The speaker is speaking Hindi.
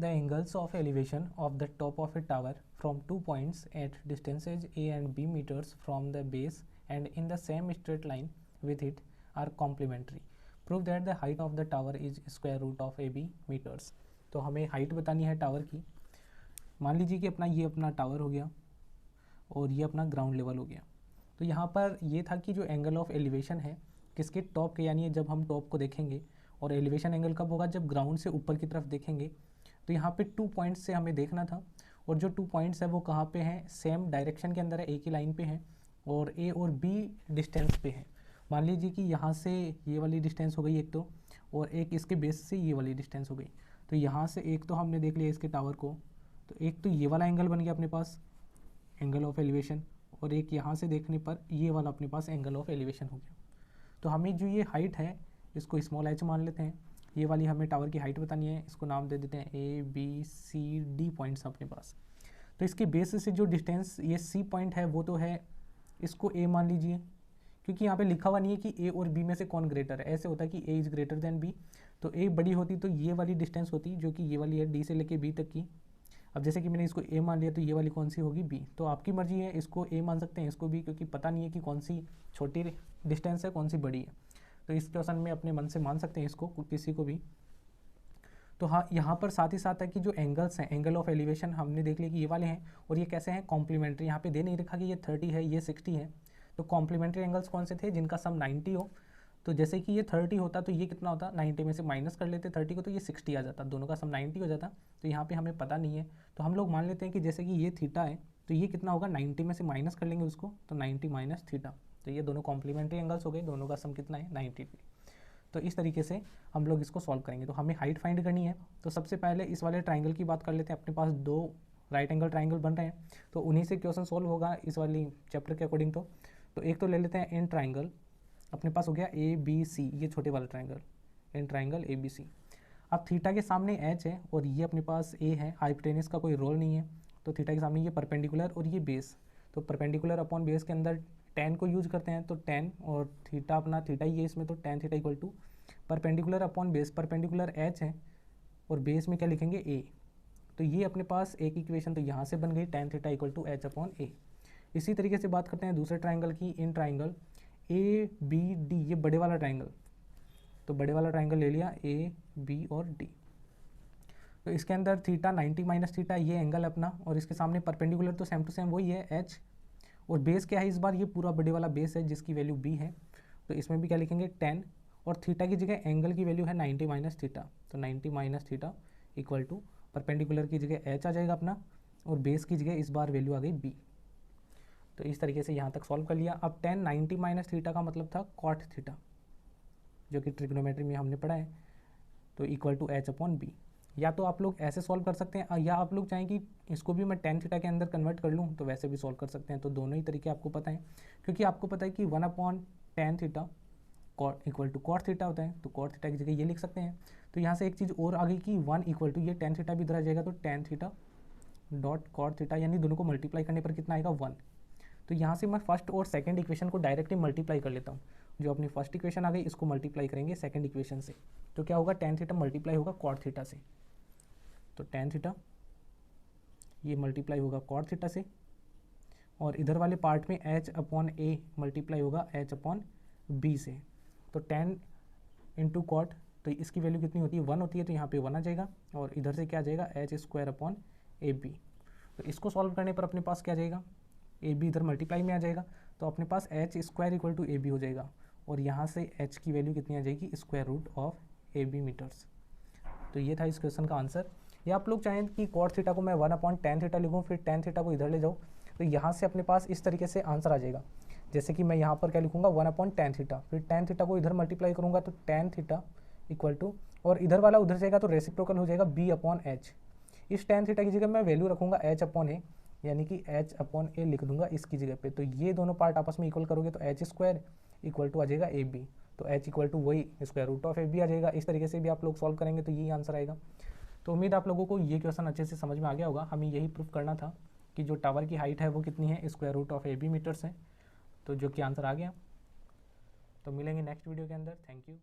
The angles of elevation of the top of a tower from 2 points at distances a and b meters from the base and in the same straight line with it are complementary. Prove that the height of the tower is square root of ab meters. तो हमें हाइट बतानी है टावर की. मान लीजिए कि ये अपना टावर हो गया और ये अपना ग्राउंड लेवल हो गया. तो यहाँ पर ये था कि जो एंगल ऑफ एलिवेशन है किसके टॉप के, यानी जब हम टॉप को देखेंगे, और एलिवेशन एंगल कब होगा, जब ग्राउंड से ऊपर की तरफ देखेंगे. तो यहाँ पे 2 पॉइंट्स से हमें देखना था, और जो 2 पॉइंट्स है वो कहाँ पे हैं, सेम डायरेक्शन के अंदर है, एक ही लाइन पे हैं और ए और बी डिस्टेंस पे है. मान लीजिए कि यहाँ से ये वाली डिस्टेंस हो गई एक तो, और एक इसके बेस से ये वाली डिस्टेंस हो गई. तो यहाँ से एक तो हमने देख लिया इसके टावर को, तो एक तो ये वाला एंगल बन गया अपने पास एंगल ऑफ एलिवेशन, और एक यहाँ से देखने पर ये वाला अपने पास एंगल ऑफ एलिवेशन हो गया. तो हमें जो ये हाइट है इसको स्मॉल h मान लेते हैं. ये वाली हमें टावर की हाइट बतानी है, इसको नाम दे देते हैं A B C D points अपने पास. तो इसके बेस से जो डिस्टेंस ये सी पॉइंट है वो तो है, इसको ए मान लीजिए, क्योंकि यहाँ पे लिखा हुआ नहीं है कि ए और बी में से कौन ग्रेटर है. ऐसे होता है कि A is greater than B, तो ए बड़ी होती तो ये वाली डिस्टेंस होती जो कि ये वाली है डी से लेके बी तक की. अब जैसे कि मैंने इसको ए मान लिया तो ये वाली कौन सी होगी, बी. तो आपकी मर्जी है, इसको ए मान सकते हैं, इसको बी, क्योंकि पता नहीं है कि कौन सी छोटी डिस्टेंस है कौन सी बड़ी है. तो इस क्वेश्चन में अपने मन से मान सकते हैं इसको किसी को भी. तो हाँ, यहाँ पर साथ ही साथ है कि जो एंगल्स हैं, एंगल ऑफ एलिवेशन हमने देख लिया कि ये वाले हैं, और ये कैसे हैं, कॉम्प्लीमेंट्री. यहाँ पे दे नहीं रखा कि ये 30 है ये 60 है. तो कॉम्प्लीमेंट्री एंगल्स कौन से थे, जिनका सम 90 हो. तो जैसे कि ये 30 होता तो ये कितना होता, 90 में से माइनस कर लेते 30 को, तो ये 60 आ जाता, दोनों का सम 90 हो जाता. तो यहाँ पे हमें पता नहीं है, तो हम लोग मान लेते हैं कि जैसे कि ये थीटा है तो ये कितना होगा, 90 में से माइनस कर लेंगे उसको, तो 90 माइनस थीटा. तो ये दोनों कॉम्प्लीमेंट्री एंगल्स हो गए, दोनों का सम कितना है, 90 डिग्री. तो इस तरीके से हम लोग इसको सॉल्व करेंगे. तो हमें हाइट फाइंड करनी है. तो सबसे पहले इस वाले ट्राइंगल की बात कर लेते हैं. अपने पास 2 राइट एंगल ट्राइंगल बन रहे हैं, तो उन्हीं से क्वेश्चन सॉल्व होगा इस वाली चैप्टर के अकॉर्डिंग. तो एक तो ले लेते हैं इन ट्राइंगल. अपने पास हो गया ए बी सी, ये छोटे वाला triangle, in triangle A B C. अब थीटा के सामने एच है और ये अपने पास ए है, हाइपोटेनस का कोई रोल नहीं है. तो थीटा के सामने ये परपेंडिकुलर और ये बेस. तो परपेंडिकुलर अपॉन बेस के अंदर टेन को यूज करते हैं, तो टेन और थीटा अपना थीटा ही है इसमें, तो tan theta equal to perpendicular upon base. Perpendicular H है और बेस में क्या लिखेंगे, ए. तो ये अपने पास एक इक्वेशन तो यहाँ से बन गई, tan theta equal to H upon A. इसी तरीके से बात करते हैं दूसरे ट्राइंगल की. In triangle A B D, ये बड़े वाला ट्राइंगल, तो बड़े वाला ट्राइंगल ले लिया ए बी और डी. तो इसके अंदर थीटा 90 माइनस थीटा ये एंगल अपना, और इसके सामने परपेंडिकुलर तो सेम टू सेम वही है एच, और बेस क्या है इस बार, ये पूरा बड़े वाला बेस है जिसकी वैल्यू बी है. तो इसमें भी क्या लिखेंगे 10, और थीटा की जगह एंगल की वैल्यू है 90 माइनस थीटा. तो 90 minus theta equal to perpendicular की जगह एच आ जाएगा अपना, और बेस की जगह इस बार वैल्यू आ गई बी. तो इस तरीके से यहाँ तक सॉल्व कर लिया. अब 10 90 माइनस थीटा का मतलब था कॉट थीटा, जो कि ट्रिग्नोमेट्री में हमने पढ़ा है. तो equal to H upon B. या तो आप लोग ऐसे सॉल्व कर सकते हैं, या आप लोग चाहें कि इसको भी मैं टेन थीटा के अंदर कन्वर्ट कर लूँ तो वैसे भी सॉल्व कर सकते हैं. तो दोनों ही तरीके आपको पता है, क्योंकि आपको पता है कि 1 upon tan theta equal to cot theta होता है. तो कॉट थीटा की जगह ये लिख सकते हैं. तो यहाँ से एक चीज़ और आ गई कि 1 इक्वल टू ये टेन थीटा भी इधर आ जाएगा, तो tan theta dot cot theta, यानी दोनों को मल्टीप्लाई करने पर कितना आएगा, 1. तो यहाँ से मैं फर्स्ट और सेकंड इक्वेशन को डायरेक्टली मल्टीप्लाई कर लेता हूँ. जो अपनी फर्स्ट इक्वेशन आ गई इसको मल्टीप्लाई करेंगे सेकंड इक्वेशन से. तो क्या होगा, टेन थीटा मल्टीप्लाई होगा कॉट थीटा से. तो टेन थीटा ये मल्टीप्लाई होगा कॉट थीटा से, और इधर वाले पार्ट में एच अपॉन ए मल्टीप्लाई होगा एच अपॉन बी से. तो 10 इंटू कॉट, तो इसकी वैल्यू कितनी होती है, 1 होती है. तो यहाँ पे 1 आ जाएगा, और इधर से क्या आ जाएगा, h square upon a B. तो इसको सॉल्व करने पर अपने पास क्या आ जाएगा, ए बी इधर मल्टीप्लाई में आ जाएगा. तो अपने पास H square equal to A B हो जाएगा, और यहाँ से एच की वैल्यू कितनी आ जाएगी, square root of A b meters. तो ये था इस क्वेश्चन का आंसर. या आप लोग चाहें कि कॉट थीटा को मैं 1 अपॉन टेन थीटा लिखूँ, फिर टेन थीटा को इधर ले जाऊँ, तो यहाँ से अपने पास इस तरीके से आंसर आ जाएगा. जैसे कि मैं यहाँ पर क्या लिखूँगा, 1 अपॉन टेन थीटा, फिर टेन थीटा को इधर मल्टीप्लाई करूँगा तो टेन थीटा इक्वल टू, और इधर वाला उधर जाएगा तो रेसिप्रोकल हो जाएगा बी अपॉन एच. इस टेन थीटा की जगह मैं वैल्यू रखूँगा एच अपॉन ए, यानी कि एच अपॉन ए लिख दूंगा इसकी जगह पे. तो ये दोनों पार्ट आपस में इक्वल करोगे तो एच स्क्वायर इक्वल टू आ जाएगा ए बी. तो एच इक्वल टू वही square root of A B आ जाएगा. इस तरीके से भी आप लोग सॉल्व करेंगे तो यही आंसर आएगा. तो उम्मीद आप लोगों को ये क्वेश्चन अच्छे से समझ में आ गया होगा. हमें यही प्रूफ करना था कि जो टावर की हाइट है वो कितनी है, square root of A b meters है. तो जो कि आंसर आ गया. तो मिलेंगे नेक्स्ट वीडियो के अंदर. Thank you.